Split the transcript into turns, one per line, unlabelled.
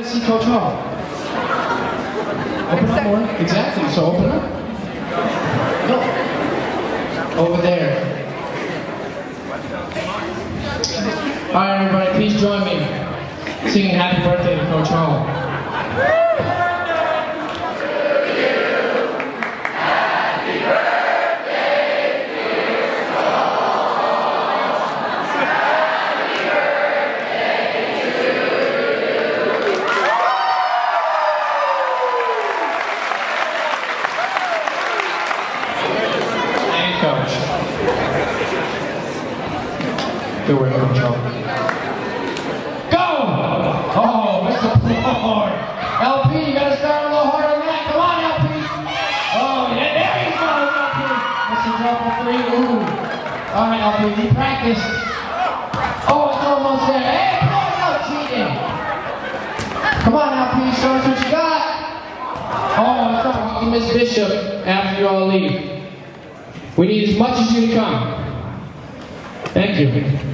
to see Coach Hall. Open up more. Exactly. So open up. No. Over there. All right, everybody, please join me singing Happy Birthday to Coach Hall. Coach. Good work, Coach Hall. Go! Oh, Mr. Lord. LP, you gotta start a little harder than that. Come on, LP. Oh, yeah, there you go, LP. That's a drop of 3. Ooh. All right, LP, you practiced. Oh, it's almost there. Hey, no cheating. Come on, LP, show us what you got. Oh, it's almost Miss Bishop after you all leave. We need as much as you to come. Thank you.